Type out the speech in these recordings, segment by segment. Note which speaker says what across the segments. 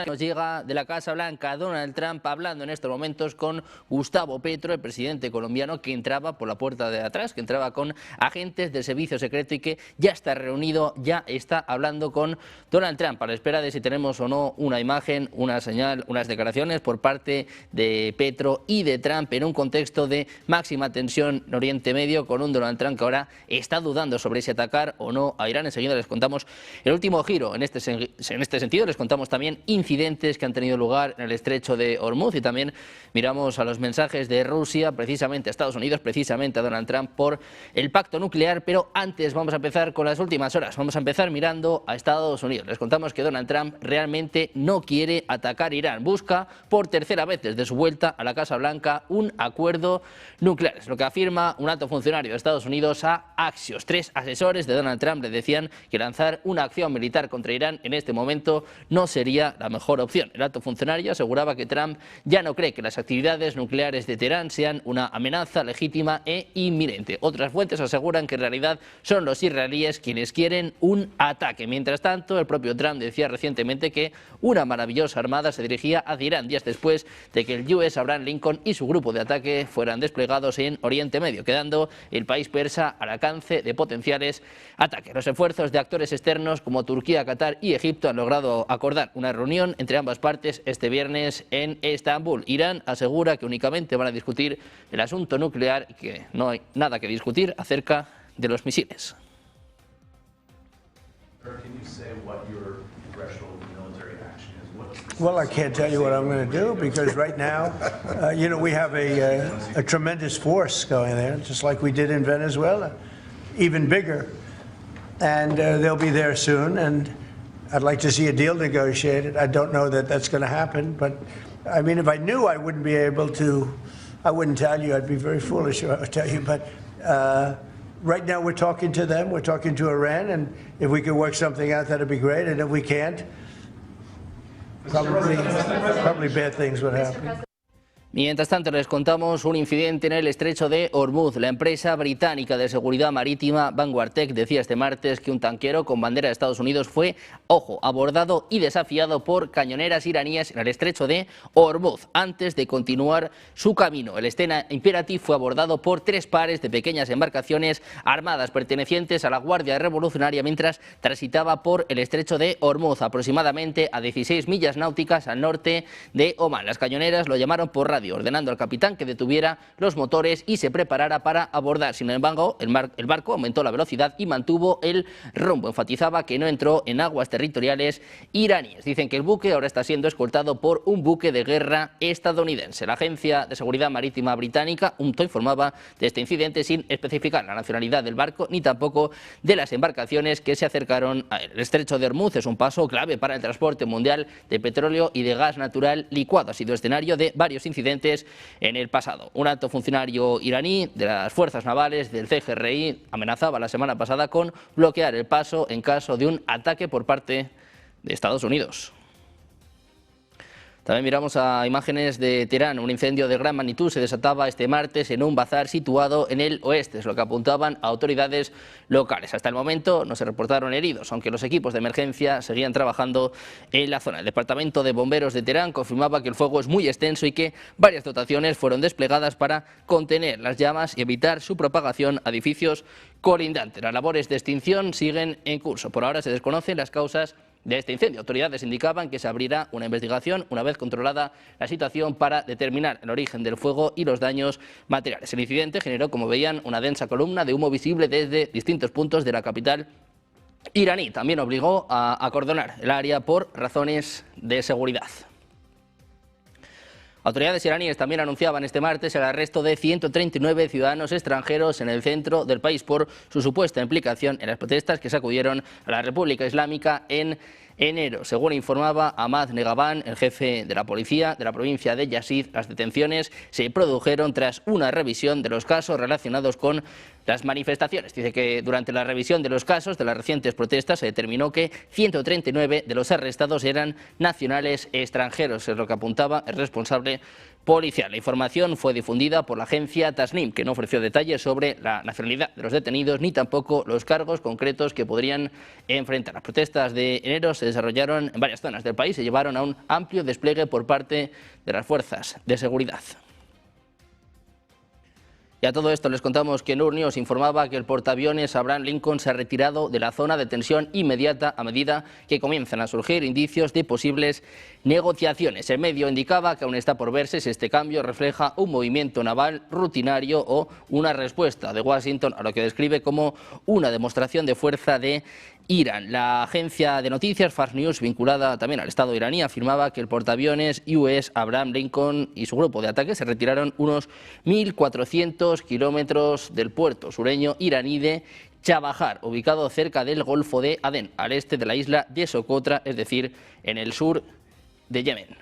Speaker 1: Nos llega de la Casa Blanca Donald Trump hablando en estos momentos con Gustavo Petro, el presidente colombiano, que entraba por la puerta de atrás, que entraba con agentes del servicio secreto y que ya está reunido, ya está hablando con Donald Trump a la espera de si tenemos o no una imagen, una señal, unas declaraciones por parte de Petro y de Trump en un contexto de máxima tensión en Oriente Medio, con un Donald Trump que ahora está dudando sobre si atacar o no a Irán. Enseguida les contamos el último giro en este sentido, les contamos también incidentes que han tenido lugar en el estrecho de Hormuz y también miramos a los mensajes de Rusia, precisamente a Estados Unidos, precisamente a Donald Trump por el pacto nuclear. Pero antes vamos a empezar con las últimas horas, vamos a empezar mirando a Estados Unidos. Les contamos que Donald Trump realmente no quiere atacar Irán, busca por tercera vez desde su vuelta a la Casa Blanca un acuerdo nuclear. Es lo que afirma un alto funcionario de Estados Unidos a Axios. 3 asesores de Donald Trump le decían que lanzar una acción militar contra Irán en este momento no sería la mejor opción. El alto funcionario aseguraba que Trump ya no cree que las actividades nucleares de Teherán sean una amenaza legítima e inminente. Otras fuentes aseguran que en realidad son los israelíes quienes quieren un ataque. Mientras tanto, el propio Trump decía recientemente que una maravillosa armada se dirigía hacia Irán días después de que el US Abraham Lincoln y su grupo de ataque fueran desplegados en Oriente Medio, quedando el país persa al alcance de potenciales ataques. Los esfuerzos de actores externos como Turquía, Qatar y Egipto han logrado acordar una reunión entre ambas partes este viernes en Estambul. Irán asegura que únicamente van a discutir el asunto nuclear y que no hay nada que discutir acerca de los misiles.
Speaker 2: Well, I can't tell you what I'm going to do because right now, we have a tremendous force going there, just like we did in Venezuela, even bigger. And they'll be there soon, and I'd like to see a deal negotiated. I don't know that that's going to happen, but I mean, if I knew I wouldn't be able to, I wouldn't tell you. I'd be very foolish if I would tell you. But right now we're talking to them. We're talking to Iran, and if we could work something out, that'd be great. And if we can't, probably bad things would happen.
Speaker 1: Mientras tanto, les contamos un incidente en el estrecho de Hormuz. La empresa británica de seguridad marítima Vanguard Tech decía este martes que un tanquero con bandera de Estados Unidos fue, ojo, abordado y desafiado por cañoneras iraníes en el estrecho de Hormuz antes de continuar su camino. El Stena Imperative fue abordado por 3 pares de pequeñas embarcaciones armadas pertenecientes a la Guardia Revolucionaria mientras transitaba por el estrecho de Hormuz, aproximadamente a 16 millas náuticas al norte de Omán. Las cañoneras lo llamaron por radio, ordenando al capitán que detuviera los motores y se preparara para abordar. Sin embargo, el barco aumentó la velocidad y mantuvo el rumbo. Enfatizaba que no entró en aguas territoriales iraníes. Dicen que el buque ahora está siendo escoltado por un buque de guerra estadounidense. La Agencia de Seguridad Marítima británica informaba de este incidente sin especificar la nacionalidad del barco ni tampoco de las embarcaciones que se acercaron a él. El estrecho de Hormuz es un paso clave para el transporte mundial de petróleo y de gas natural licuado. Ha sido escenario de varios incidentes en el pasado. Un alto funcionario iraní de las fuerzas navales del CGRI amenazaba la semana pasada con bloquear el paso en caso de un ataque por parte de Estados Unidos. También miramos a imágenes de Teherán. Un incendio de gran magnitud se desataba este martes en un bazar situado en el oeste, es lo que apuntaban autoridades locales. Hasta el momento no se reportaron heridos, aunque los equipos de emergencia seguían trabajando en la zona. El Departamento de Bomberos de Teherán confirmaba que el fuego es muy extenso y que varias dotaciones fueron desplegadas para contener las llamas y evitar su propagación a edificios colindantes. Las labores de extinción siguen en curso. Por ahora se desconocen las causas de este incendio. Autoridades indicaban que se abrirá una investigación una vez controlada la situación para determinar el origen del fuego y los daños materiales. El incidente generó, como veían, una densa columna de humo visible desde distintos puntos de la capital iraní. También obligó a acordonar el área por razones de seguridad. Autoridades iraníes también anunciaban este martes el arresto de 139 ciudadanos extranjeros en el centro del país por su supuesta implicación en las protestas que sacudieron a la República Islámica en enero. Según informaba Ahmad Negaban, el jefe de la policía de la provincia de Yazid, las detenciones se produjeron tras una revisión de los casos relacionados con las manifestaciones. Dice que durante la revisión de los casos de las recientes protestas se determinó que 139 de los arrestados eran nacionales extranjeros, es lo que apuntaba el responsable policial. La información fue difundida por la agencia Tasnim, que no ofreció detalles sobre la nacionalidad de los detenidos ni tampoco los cargos concretos que podrían enfrentar. Las protestas de enero se desarrollaron en varias zonas del país y llevaron a un amplio despliegue por parte de las fuerzas de seguridad. Y a todo esto les contamos que Nur News informaba que el portaaviones Abraham Lincoln se ha retirado de la zona de tensión inmediata a medida que comienzan a surgir indicios de posibles negociaciones. El medio indicaba que aún está por verse si este cambio refleja un movimiento naval rutinario o una respuesta de Washington a lo que describe como una demostración de fuerza de Irán. La agencia de noticias Fast News, vinculada también al Estado iraní, afirmaba que el portaaviones US Abraham Lincoln y su grupo de ataque se retiraron unos 1.400 kilómetros del puerto sureño iraní de Chabahar, ubicado cerca del Golfo de Adén, al este de la isla de Socotra, es decir, en el sur de Yemen.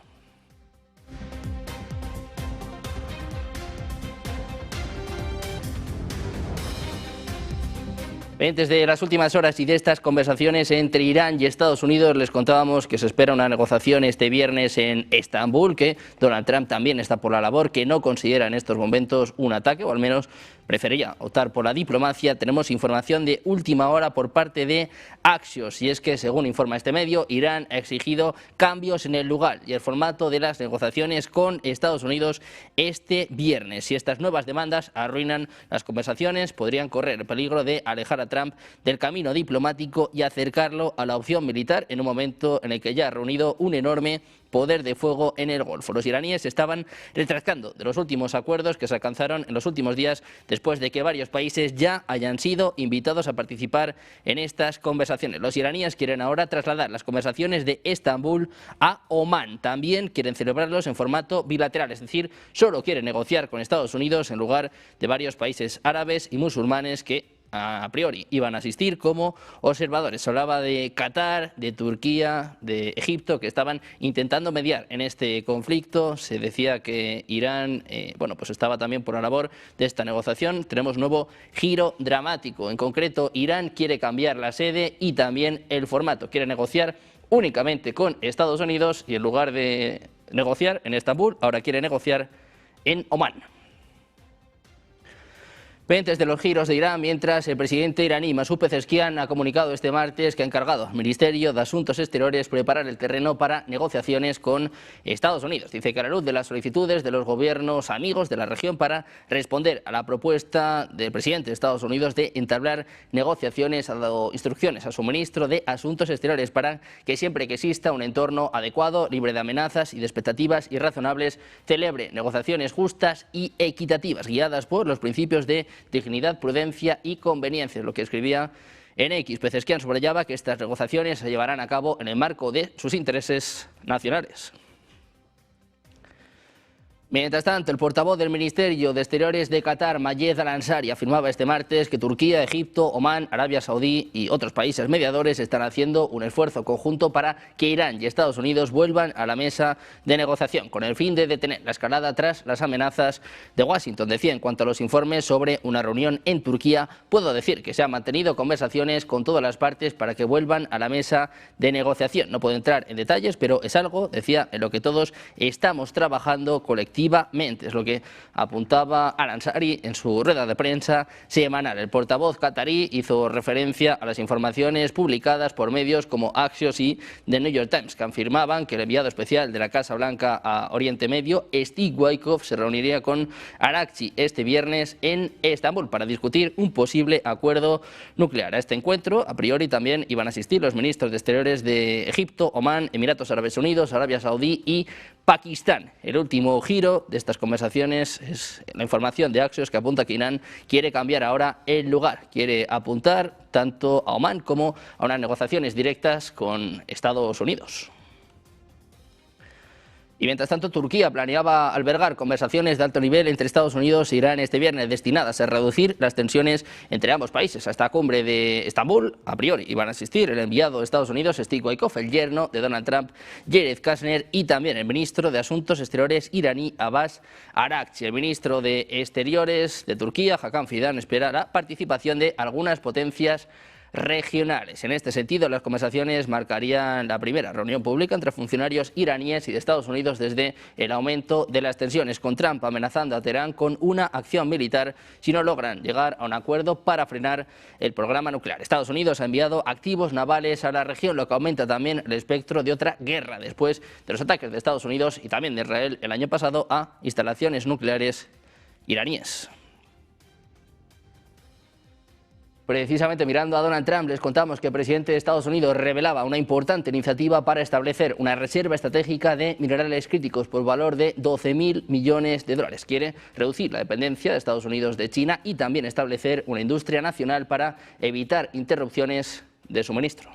Speaker 1: Desde las últimas horas y de estas conversaciones entre Irán y Estados Unidos les contábamos que se espera una negociación este viernes en Estambul, que Donald Trump también está por la labor, que no considera en estos momentos un ataque, o al menos prefería optar por la diplomacia. Tenemos información de última hora por parte de Axios, y es que, según informa este medio, Irán ha exigido cambios en el lugar y el formato de las negociaciones con Estados Unidos este viernes. Si estas nuevas demandas arruinan las conversaciones, podrían correr el peligro de alejar a Trump del camino diplomático y acercarlo a la opción militar en un momento en el que ya ha reunido un enorme poder de fuego en el Golfo. Los iraníes estaban retractando de los últimos acuerdos que se alcanzaron en los últimos días después de que varios países ya hayan sido invitados a participar en estas conversaciones. Los iraníes quieren ahora trasladar las conversaciones de Estambul a Omán. También quieren celebrarlos en formato bilateral, es decir, solo quieren negociar con Estados Unidos en lugar de varios países árabes y musulmanes que a priori iban a asistir como observadores. Se hablaba de Qatar, de Turquía, de Egipto, que estaban intentando mediar en este conflicto. Se decía que Irán pues estaba también por la labor de esta negociación. Tenemos un nuevo giro dramático. En concreto, Irán quiere cambiar la sede y también el formato. Quiere negociar únicamente con Estados Unidos y en lugar de negociar en Estambul, ahora quiere negociar en Omán. Pendientes de los giros de Irán, mientras el presidente iraní Masoud Pezeshkian ha comunicado este martes que ha encargado al Ministerio de Asuntos Exteriores preparar el terreno para negociaciones con Estados Unidos. Dice que a la luz de las solicitudes de los gobiernos amigos de la región para responder a la propuesta del presidente de Estados Unidos de entablar negociaciones, ha dado instrucciones a su ministro de Asuntos Exteriores para que siempre que exista un entorno adecuado, libre de amenazas y de expectativas irrazonables, celebre negociaciones justas y equitativas, guiadas por los principios de dignidad, prudencia y conveniencia, lo que escribía en X. Pezeshkian subrayaba que estas negociaciones se llevarán a cabo en el marco de sus intereses nacionales. Mientras tanto, el portavoz del Ministerio de Exteriores de Qatar, Mayed Al-Ansari, afirmaba este martes que Turquía, Egipto, Omán, Arabia Saudí y otros países mediadores están haciendo un esfuerzo conjunto para que Irán y Estados Unidos vuelvan a la mesa de negociación, con el fin de detener la escalada tras las amenazas de Washington. Decía, en cuanto a los informes sobre una reunión en Turquía, puedo decir que se han mantenido conversaciones con todas las partes para que vuelvan a la mesa de negociación. No puedo entrar en detalles, pero es algo, decía, en lo que todos estamos trabajando colectivamente. Es lo que apuntaba Al-Ansari en su rueda de prensa semanal. El portavoz qatarí hizo referencia a las informaciones publicadas por medios como Axios y The New York Times, que afirmaban que el enviado especial de la Casa Blanca a Oriente Medio, Steve Witkoff, se reuniría con Araghchi este viernes en Estambul para discutir un posible acuerdo nuclear. A este encuentro, a priori, también iban a asistir los ministros de Exteriores de Egipto, Omán, Emiratos Árabes Unidos, Arabia Saudí y Pakistán. El último giro de estas conversaciones es la información de Axios, que apunta que Irán quiere cambiar ahora el lugar, quiere apuntar tanto a Omán como a unas negociaciones directas con Estados Unidos. Y mientras tanto, Turquía planeaba albergar conversaciones de alto nivel entre Estados Unidos e Irán este viernes destinadas a reducir las tensiones entre ambos países. A esta cumbre de Estambul, a priori, iban a asistir el enviado de Estados Unidos, Steve Witkoff, el yerno de Donald Trump, Jared Kushner, y también el ministro de Asuntos Exteriores iraní, Abbas Araghchi. El ministro de Exteriores de Turquía, Hakan Fidan, espera la participación de algunas potencias regionales. En este sentido, las conversaciones marcarían la primera reunión pública entre funcionarios iraníes y de Estados Unidos desde el aumento de las tensiones, con Trump amenazando a Teherán con una acción militar si no logran llegar a un acuerdo para frenar el programa nuclear. Estados Unidos ha enviado activos navales a la región, lo que aumenta también el espectro de otra guerra después de los ataques de Estados Unidos y también de Israel el año pasado a instalaciones nucleares iraníes. Precisamente mirando a Donald Trump, les contamos que el presidente de Estados Unidos revelaba una importante iniciativa para establecer una reserva estratégica de minerales críticos por valor de 12.000 millones de dólares. Quiere reducir la dependencia de Estados Unidos de China y también establecer una industria nacional para evitar interrupciones de suministro.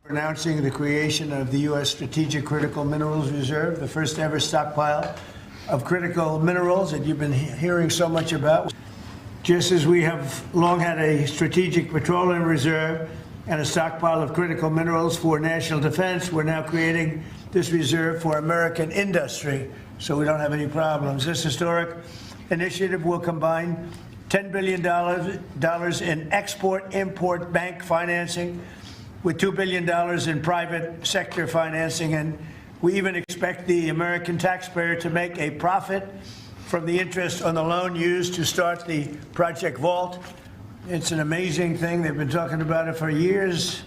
Speaker 2: Announcing the creation of the U.S. Strategic Critical Minerals Reserve, the first ever stockpile of critical minerals that you've been hearing so much about. Just as we have long had a strategic petroleum reserve and a stockpile of critical minerals for national defense, we're now creating this reserve for American industry, so we don't have any problems. This historic initiative will combine $10 billion in export-import bank financing with $2 billion in private sector financing, and we even expect the American taxpayer to make a profit from the interest on the loan used to start the Project Vault. It's an amazing thing. They've been talking about it for years.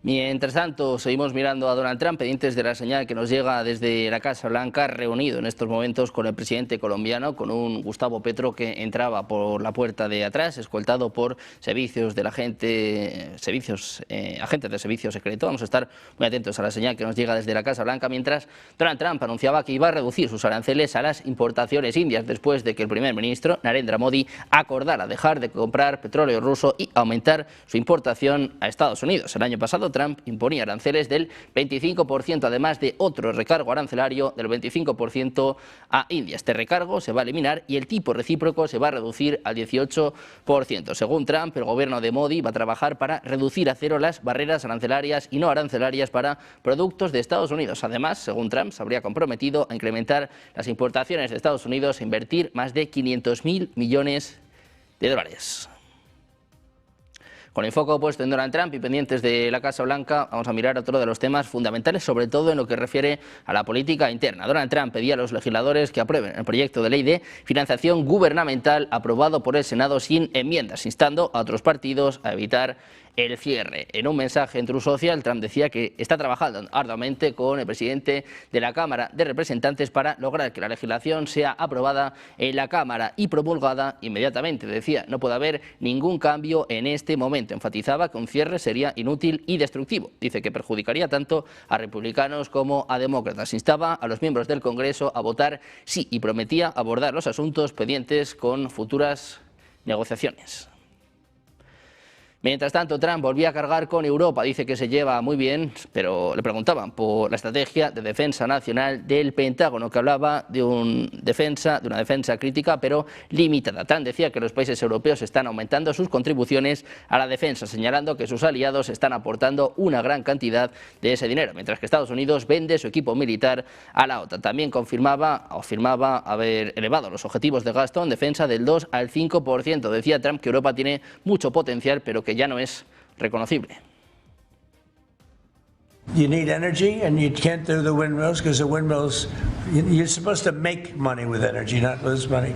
Speaker 1: Mientras tanto, seguimos mirando a Donald Trump, pendientes de la señal que nos llega desde la Casa Blanca, reunido en estos momentos con el presidente colombiano, con un Gustavo Petro que entraba por la puerta de atrás, escoltado por servicios de la agentes de servicio secreto. Vamos a estar muy atentos a la señal que nos llega desde la Casa Blanca, mientras Donald Trump anunciaba que iba a reducir sus aranceles a las importaciones indias después de que el primer ministro, Narendra Modi, acordara dejar de comprar petróleo ruso y aumentar su importación a Estados Unidos. El año pasado Trump imponía aranceles del 25%, además de otro recargo arancelario del 25% a India. Este recargo se va a eliminar y el tipo recíproco se va a reducir al 18%. Según Trump, el gobierno de Modi va a trabajar para reducir a cero las barreras arancelarias y no arancelarias para productos de Estados Unidos. Además, según Trump, se habría comprometido a incrementar las importaciones de Estados Unidos e invertir más de 500.000 millones de dólares. Con el foco puesto en Donald Trump y pendientes de la Casa Blanca, vamos a mirar otro de los temas fundamentales, sobre todo en lo que refiere a la política interna. Donald Trump pedía a los legisladores que aprueben el proyecto de ley de financiación gubernamental aprobado por el Senado sin enmiendas, instando a otros partidos a evitar el cierre. En un mensaje en Truth Social, Trump decía que está trabajando arduamente con el presidente de la Cámara de Representantes para lograr que la legislación sea aprobada en la Cámara y promulgada inmediatamente. Decía, no puede haber ningún cambio en este momento. Enfatizaba que un cierre sería inútil y destructivo. Dice que perjudicaría tanto a republicanos como a demócratas. Instaba a los miembros del Congreso a votar sí y prometía abordar los asuntos pendientes con futuras negociaciones. Mientras tanto, Trump volvía a cargar con Europa. Dice que se lleva muy bien, pero le preguntaban por la estrategia de defensa nacional del Pentágono, que hablaba de una defensa crítica, pero limitada. Trump decía que los países europeos están aumentando sus contribuciones a la defensa, señalando que sus aliados están aportando una gran cantidad de ese dinero, mientras que Estados Unidos vende su equipo militar a la OTAN. También afirmaba haber elevado los objetivos de gasto en defensa del 2 al 5%. Decía Trump que Europa tiene mucho potencial, pero que ya no es reconocible.
Speaker 2: You need energy, and you can't do the windmills because the windmills, you're supposed to make money with energy, not lose money.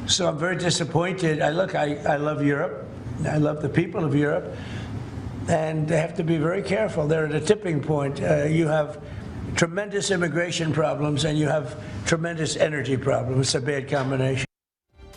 Speaker 2: So I'm very disappointed. I love Europe. I love the people of Europe. And they have to be very careful. They're at a tipping point. You have tremendous immigration problems and you have tremendous energy problems. It's a bad combination.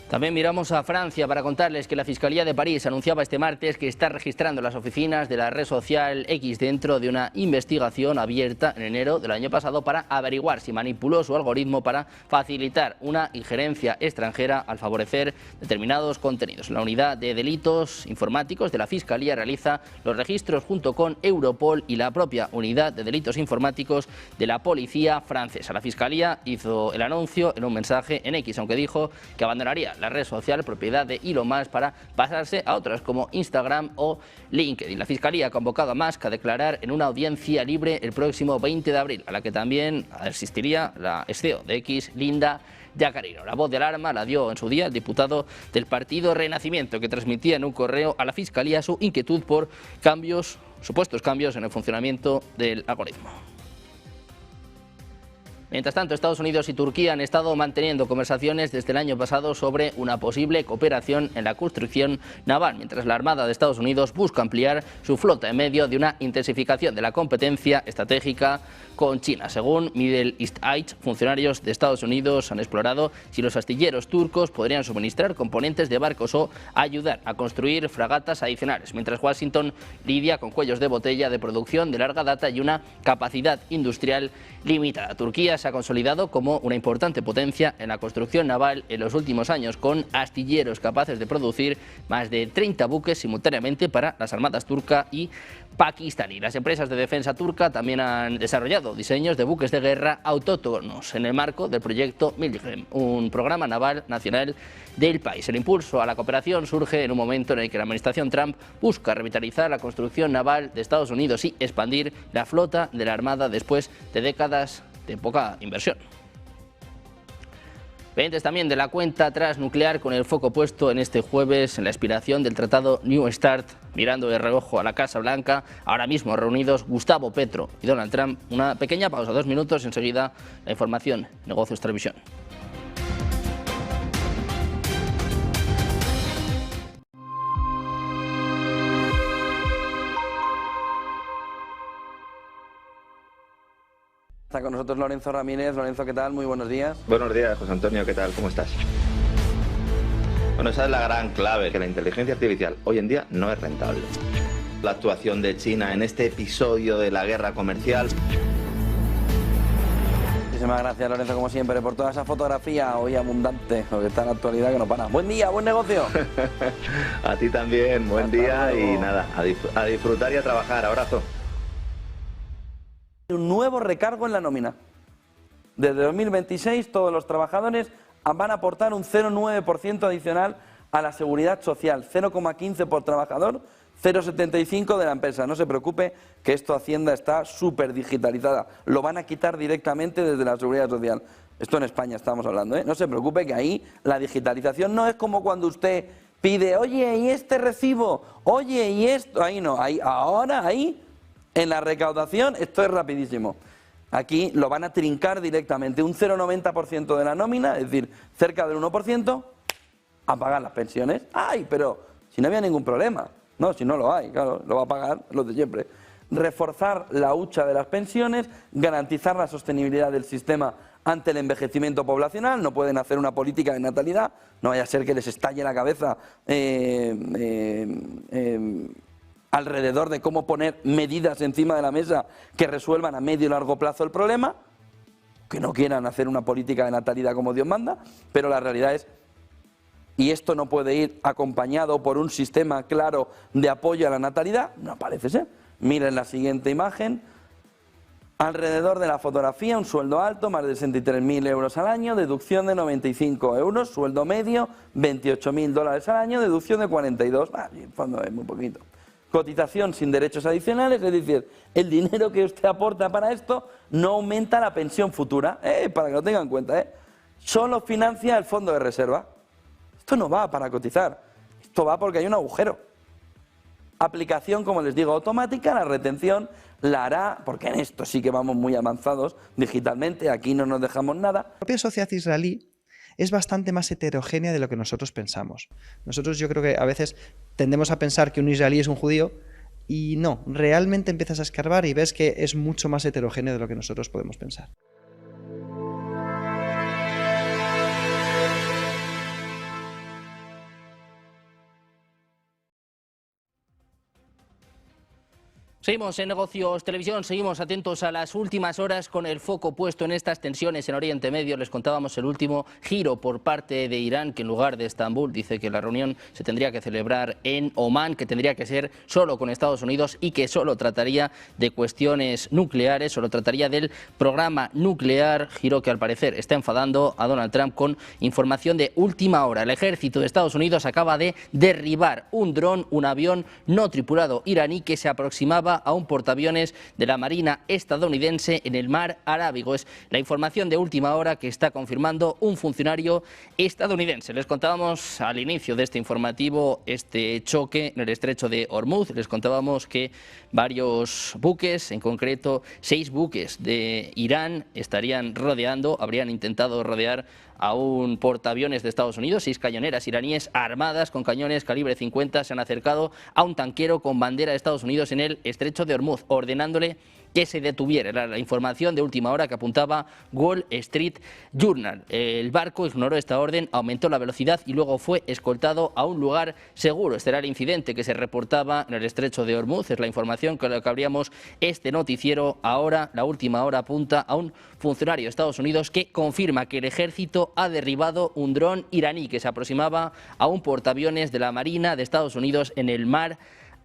Speaker 1: También miramos a Francia para contarles que la Fiscalía de París anunciaba este martes que está registrando las oficinas de la red social X dentro de una investigación abierta en enero del año pasado para averiguar si manipuló su algoritmo para facilitar una injerencia extranjera al favorecer determinados contenidos. La unidad de delitos informáticos de la Fiscalía realiza los registros junto con Europol y la propia unidad de delitos informáticos de la policía francesa. La Fiscalía hizo el anuncio en un mensaje en X, aunque dijo que abandonaría la red social propiedad de Elon Musk para pasarse a otras como Instagram o LinkedIn. La Fiscalía ha convocado a Musk a declarar en una audiencia libre el próximo 20 de abril, a la que también asistiría la CEO de X, Linda Yacarino. La voz de alarma la dio en su día el diputado del Partido Renacimiento, que transmitía en un correo a la Fiscalía su inquietud por supuestos cambios en el funcionamiento del algoritmo. Mientras tanto, Estados Unidos y Turquía han estado manteniendo conversaciones desde el año pasado sobre una posible cooperación en la construcción naval, mientras la Armada de Estados Unidos busca ampliar su flota en medio de una intensificación de la competencia estratégica con China. Según Middle East Eye, funcionarios de Estados Unidos han explorado si los astilleros turcos podrían suministrar componentes de barcos o ayudar a construir fragatas adicionales, mientras Washington lidia con cuellos de botella de producción de larga data y una capacidad industrial limitada. Turquía se ha consolidado como una importante potencia en la construcción naval en los últimos años, con astilleros capaces de producir más de 30 buques simultáneamente para las armadas turca y pakistaní. Las empresas de defensa turca también han desarrollado diseños de buques de guerra autóctonos en el marco del proyecto Milgem, un programa naval nacional del país. El impulso a la cooperación surge en un momento en el que la administración Trump busca revitalizar la construcción naval de Estados Unidos y expandir la flota de la Armada después de décadas de poca inversión. Pendientes también de la cuenta atrás nuclear, con el foco puesto en este jueves en la expiración del tratado New START, mirando de reojo a la Casa Blanca, ahora mismo reunidos Gustavo Petro y Donald Trump. Una pequeña pausa, 2 minutos, enseguida la información, Negocios Televisión.
Speaker 3: Está con nosotros Lorenzo Ramírez. Lorenzo, ¿qué tal? Muy buenos días.
Speaker 4: Buenos días, José Antonio, ¿qué tal? ¿Cómo estás? Bueno, esa es la gran clave, que la inteligencia artificial hoy en día no es rentable. La actuación de China en este episodio de la guerra comercial.
Speaker 3: Muchísimas gracias, Lorenzo, como siempre, por toda esa fotografía hoy abundante, lo que está en la actualidad que no para. Buen día, buen negocio.
Speaker 4: A ti también, buen día y nada, a disfrutar y a trabajar. Abrazo.
Speaker 3: Un nuevo recargo en la nómina. Desde 2026 todos los trabajadores van a aportar un 0,9% adicional a la seguridad social, 0,15 por trabajador, 0,75 de la empresa. No se preocupe, que esto Hacienda está súper digitalizada. Lo van a quitar directamente desde la seguridad social. Esto en España estamos hablando, ¿eh? No se preocupe, que ahí la digitalización no es como cuando usted pide, oye, ¿y este recibo? Oye, ¿y esto? Ahí no, ahí en la recaudación esto es rapidísimo. Aquí lo van a trincar directamente, un 0,90% de la nómina, es decir, cerca del 1%, a pagar las pensiones. ¡Ay! Pero si no había ningún problema. No, si no lo hay, claro, lo va a pagar los de siempre. Reforzar la hucha de las pensiones, garantizar la sostenibilidad del sistema ante el envejecimiento poblacional. No pueden hacer una política de natalidad, no vaya a ser que les estalle la cabeza alrededor de cómo poner medidas encima de la mesa que resuelvan a medio y largo plazo el problema, que no quieran hacer una política de natalidad como Dios manda, pero la realidad es, y esto no puede ir acompañado por un sistema claro de apoyo a la natalidad, no parece ser. Miren la siguiente imagen. Alrededor de la fotografía, un sueldo alto, más de 63.000 euros al año, deducción de 95 euros, sueldo medio, 28.000 dólares al año, deducción de 42, en fondo es muy poquito. Cotización sin derechos adicionales, es decir, el dinero que usted aporta para esto no aumenta la pensión futura, para que lo tengan en cuenta, solo financia el fondo de reserva. Esto no va para cotizar, esto va porque hay un agujero. Aplicación, como les digo, automática, la retención la hará, porque en esto sí que vamos muy avanzados digitalmente, aquí no nos dejamos nada.
Speaker 5: La propia sociedad israelí es bastante más heterogénea de lo que nosotros pensamos. Nosotros, yo creo que a veces tendemos a pensar que un israelí es un judío y no, realmente empiezas a escarbar y ves que es mucho más heterogéneo de lo que nosotros podemos pensar.
Speaker 1: Seguimos en Negocios Televisión, seguimos atentos a las últimas horas con el foco puesto en estas tensiones en Oriente Medio. Les contábamos el último giro por parte de Irán, que en lugar de Estambul dice que la reunión se tendría que celebrar en Omán, que tendría que ser solo con Estados Unidos y que solo trataría de cuestiones nucleares, solo trataría del programa nuclear. Giro que al parecer está enfadando a Donald Trump con información de última hora. El ejército de Estados Unidos acaba de derribar un dron, un avión no tripulado iraní que se aproximaba a un portaaviones de la Marina estadounidense en el mar Arábigo. Es la información de última hora que está confirmando un funcionario estadounidense. Les contábamos al inicio de este informativo este choque en el estrecho de Hormuz. Les contábamos que varios buques, en concreto 6 buques de Irán, habrían intentado rodear a un portaaviones de Estados Unidos. 6 cañoneras iraníes armadas con cañones calibre 50 se han acercado a un tanquero con bandera de Estados Unidos en el estrecho de Hormuz, ordenándole que se detuviera. Era la información de última hora que apuntaba Wall Street Journal. El barco ignoró esta orden, aumentó la velocidad y luego fue escoltado a un lugar seguro. Este era el incidente que se reportaba en el estrecho de Hormuz. Es la información con la que abríamos este noticiero. Ahora, la última hora apunta a un funcionario de Estados Unidos que confirma que el ejército ha derribado un dron iraní que se aproximaba a un portaaviones de la Marina de Estados Unidos en el mar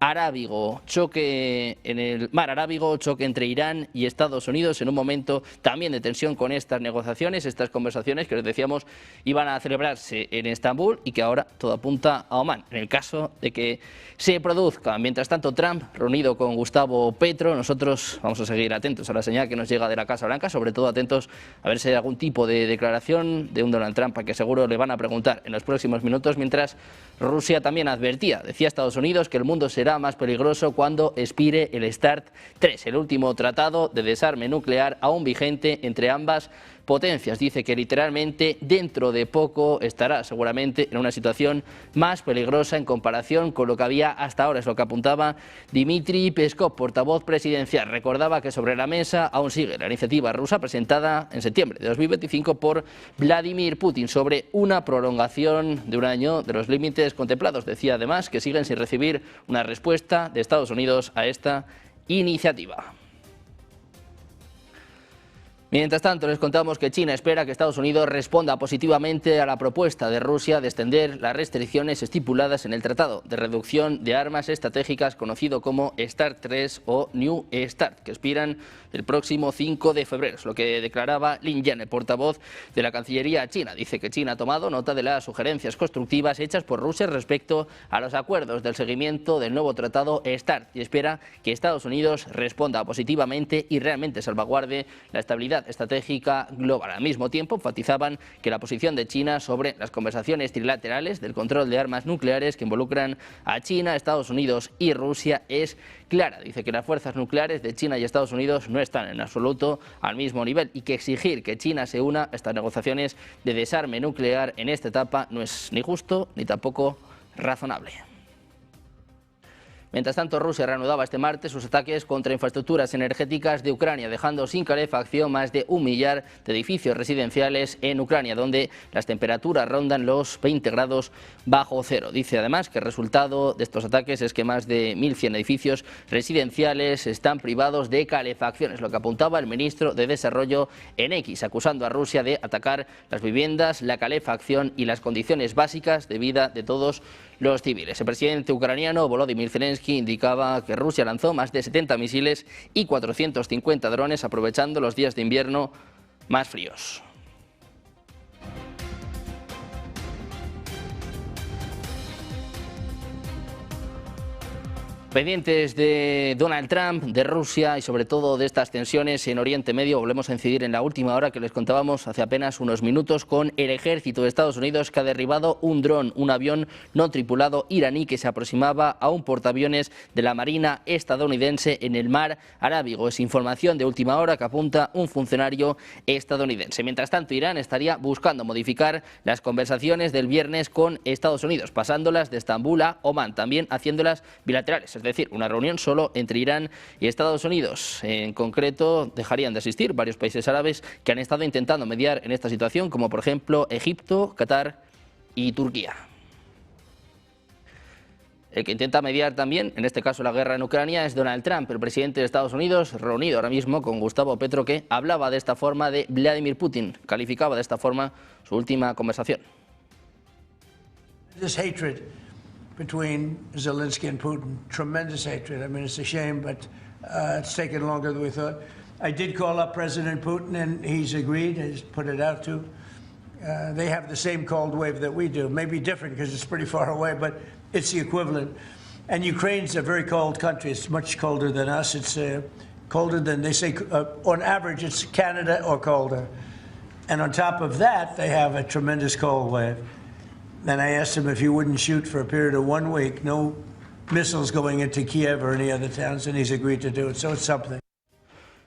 Speaker 1: Arábigo. Choque en el mar Arábigo, choque entre Irán y Estados Unidos en un momento también de tensión con estas negociaciones, estas conversaciones que les decíamos iban a celebrarse en Estambul y que ahora todo apunta a Omán, en el caso de que se produzca. Mientras tanto, Trump reunido con Gustavo Petro. Nosotros vamos a seguir atentos a la señal que nos llega de la Casa Blanca, sobre todo atentos a ver si hay algún tipo de declaración de un Donald Trump a que seguro le van a preguntar en los próximos minutos, mientras Rusia también advertía, decía Estados Unidos, que el mundo será más peligroso cuando expire el START 3, el último tratado de desarme nuclear aún vigente entre ambas potencias. Dice que literalmente dentro de poco estará seguramente en una situación más peligrosa en comparación con lo que había hasta ahora. Es lo que apuntaba Dmitry Peskov, portavoz presidencial. Recordaba que sobre la mesa aún sigue la iniciativa rusa presentada en septiembre de 2025 por Vladimir Putin sobre una prolongación de un año de los límites contemplados. Decía además que siguen sin recibir una respuesta de Estados Unidos a esta iniciativa. Mientras tanto, les contamos que China espera que Estados Unidos responda positivamente a la propuesta de Rusia de extender las restricciones estipuladas en el Tratado de Reducción de Armas Estratégicas conocido como START 3 o New START, que expiran el próximo 5 de febrero. Es lo que declaraba Lin Jian, el portavoz de la Cancillería china. Dice que China ha tomado nota de las sugerencias constructivas hechas por Rusia respecto a los acuerdos del seguimiento del nuevo Tratado START y espera que Estados Unidos responda positivamente y realmente salvaguarde la estabilidad estratégica global. Al mismo tiempo, enfatizaban que la posición de China sobre las conversaciones trilaterales del control de armas nucleares que involucran a China, Estados Unidos y Rusia es clara. Dice que las fuerzas nucleares de China y Estados Unidos no están en absoluto al mismo nivel y que exigir que China se una a estas negociaciones de desarme nuclear en esta etapa no es ni justo ni tampoco razonable. Mientras tanto, Rusia reanudaba este martes sus ataques contra infraestructuras energéticas de Ucrania, dejando sin calefacción más de 1 millar de edificios residenciales en Ucrania, donde las temperaturas rondan los 20 grados bajo cero. Dice además que el resultado de estos ataques es que más de 1.100 edificios residenciales están privados de calefacción, es lo que apuntaba el ministro de Desarrollo en X, acusando a Rusia de atacar las viviendas, la calefacción y las condiciones básicas de vida de todos los civiles. El presidente ucraniano Volodymyr Zelensky indicaba que Rusia lanzó más de 70 misiles y 450 drones aprovechando los días de invierno más fríos. Pendientes de Donald Trump, de Rusia y sobre todo de estas tensiones en Oriente Medio, volvemos a incidir en la última hora que les contábamos hace apenas unos minutos con el ejército de Estados Unidos que ha derribado un dron, un avión no tripulado iraní que se aproximaba a un portaaviones de la Marina estadounidense en el mar Arábigo. Es información de última hora que apunta un funcionario estadounidense. Mientras tanto, Irán estaría buscando modificar las conversaciones del viernes con Estados Unidos, pasándolas de Estambul a Omán, también haciéndolas bilaterales. Es decir, una reunión solo entre Irán y Estados Unidos. En concreto, dejarían de asistir varios países árabes que han estado intentando mediar en esta situación, como por ejemplo Egipto, Qatar y Turquía. El que intenta mediar también, en este caso la guerra en Ucrania, es Donald Trump, el presidente de Estados Unidos, reunido ahora mismo con Gustavo Petro, que hablaba de esta forma de Vladimir Putin, calificaba de esta forma su última conversación.
Speaker 2: Between Zelensky and Putin, tremendous hatred. I mean, it's a shame, but it's taken longer than we thought. I did call up President Putin, and he's agreed, he's put it out to. They have the same cold wave that we do, maybe different because it's pretty far away, but it's the equivalent. And Ukraine's a very cold country. It's much colder than us. It's colder than, they say, on average, it's Canada or colder. And on top of that, they have a tremendous cold wave. And I asked him if he wouldn't shoot for a period of 1 week, no missiles going into Kiev or any other towns, and he's agreed to do it. So it's something.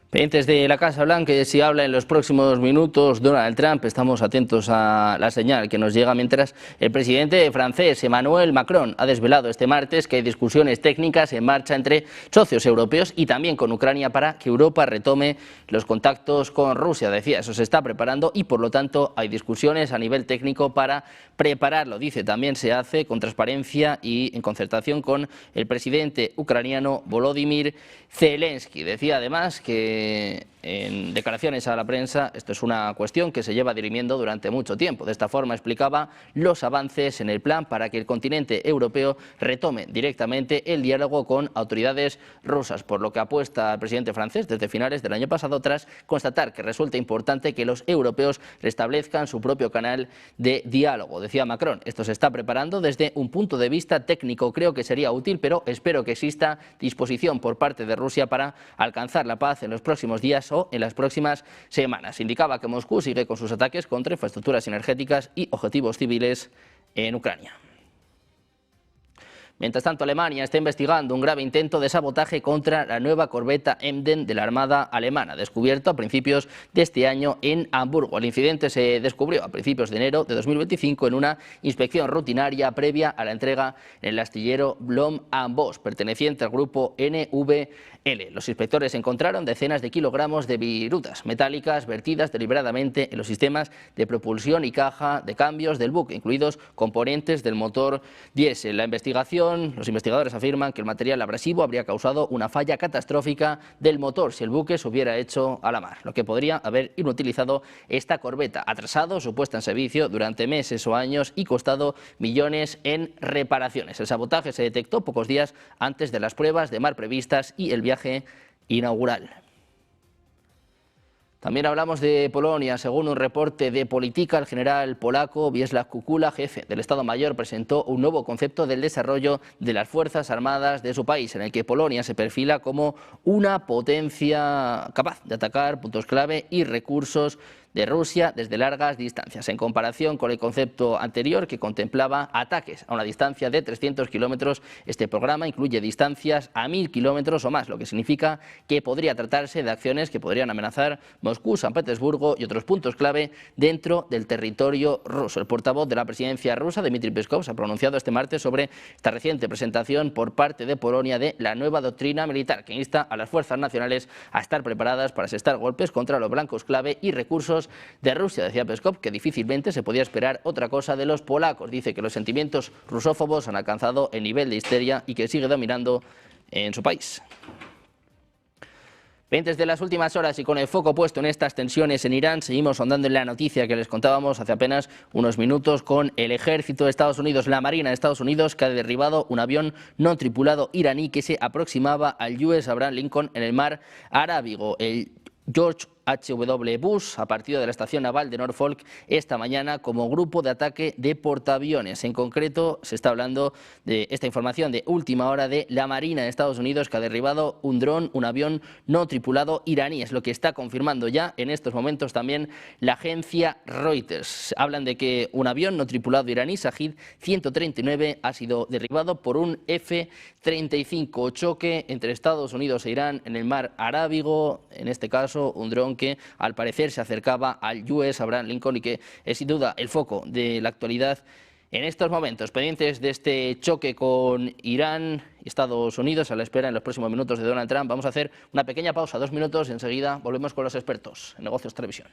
Speaker 1: Pendientes de la Casa Blanca, si habla en los próximos minutos Donald Trump, estamos atentos a la señal que nos llega mientras el presidente francés Emmanuel Macron ha desvelado este martes que hay discusiones técnicas en marcha entre socios europeos y también con Ucrania para que Europa retome los contactos con Rusia. Decía, eso se está preparando y por lo tanto hay discusiones a nivel técnico para prepararlo. Dice, también se hace con transparencia y en concertación con el presidente ucraniano Volodymyr Zelensky. Decía además que en declaraciones a la prensa, esto es una cuestión que se lleva dirimiendo durante mucho tiempo. De esta forma explicaba los avances en el plan para que el continente europeo retome directamente el diálogo con autoridades rusas, por lo que apuesta el presidente francés desde finales del año pasado tras constatar que resulta importante que los europeos restablezcan su propio canal de diálogo. Decía Macron, esto se está preparando desde un punto de vista técnico, creo que sería útil, pero espero que exista disposición por parte de Rusia para alcanzar la paz en los próximos días o en las próximas semanas. Indicaba que Moscú sigue con sus ataques contra infraestructuras energéticas y objetivos civiles en Ucrania. Mientras tanto, Alemania está investigando un grave intento de sabotaje contra la nueva corbeta Emden de la Armada alemana, descubierto a principios de este año en Hamburgo. El incidente se descubrió a principios de enero de 2025 en una inspección rutinaria previa a la entrega en el astillero Blohm & Voss, perteneciente al grupo NVL. Los inspectores encontraron decenas de kilogramos de virutas metálicas vertidas deliberadamente en los sistemas de propulsión y caja de cambios del buque, incluidos componentes del motor diésel. La investigación, los investigadores afirman que el material abrasivo habría causado una falla catastrófica del motor si el buque se hubiera hecho a la mar, lo que podría haber inutilizado esta corbeta, atrasado su puesta en servicio durante meses o años y costado millones en reparaciones. El sabotaje se detectó pocos días antes de las pruebas de mar previstas y el viaje inaugural. También hablamos de Polonia. Según un reporte de Polityka, el general polaco Wiesław Kukula, jefe del Estado Mayor, presentó un nuevo concepto del desarrollo de las Fuerzas Armadas de su país, en el que Polonia se perfila como una potencia capaz de atacar puntos clave y recursos de Rusia desde largas distancias, en comparación con el concepto anterior que contemplaba ataques a una distancia de 300 kilómetros. Este programa incluye distancias a 1000 kilómetros o más, lo que significa que podría tratarse de acciones que podrían amenazar Moscú, San Petersburgo y otros puntos clave dentro del territorio ruso. El portavoz de la presidencia rusa, Dmitry Peskov, se ha pronunciado este martes sobre esta reciente presentación por parte de Polonia de la nueva doctrina militar, que insta a las fuerzas nacionales a estar preparadas para asestar golpes contra los blancos clave y recursos de Rusia. Decía Peskov que difícilmente se podía esperar otra cosa de los polacos. Dice que los sentimientos rusófobos han alcanzado el nivel de histeria y que sigue dominando en su país. Pendientes de las últimas horas y con el foco puesto en estas tensiones en Irán, seguimos ahondando en la noticia que les contábamos hace apenas unos minutos con el ejército de Estados Unidos, la Marina de Estados Unidos, que ha derribado un avión no tripulado iraní que se aproximaba al US Abraham Lincoln en el mar Arábigo. El George H.W. Bush ha partido de la estación naval de Norfolk esta mañana como grupo de ataque de portaaviones. En concreto, se está hablando de esta información de última hora de la Marina de Estados Unidos, que ha derribado un dron, un avión no tripulado iraní. Es lo que está confirmando ya en estos momentos también la agencia Reuters. Hablan de que un avión no tripulado iraní, Shahid 139, ha sido derribado por un F-35, choque entre Estados Unidos e Irán en el mar Arábigo. En este caso, un dron que al parecer se acercaba al US Abraham Lincoln y que es sin duda el foco de la actualidad en estos momentos. Pendientes de este choque con Irán y Estados Unidos, a la espera en los próximos minutos de Donald Trump. Vamos a hacer una pequeña pausa, 2 minutos, y enseguida volvemos con los expertos en Negocios Televisión.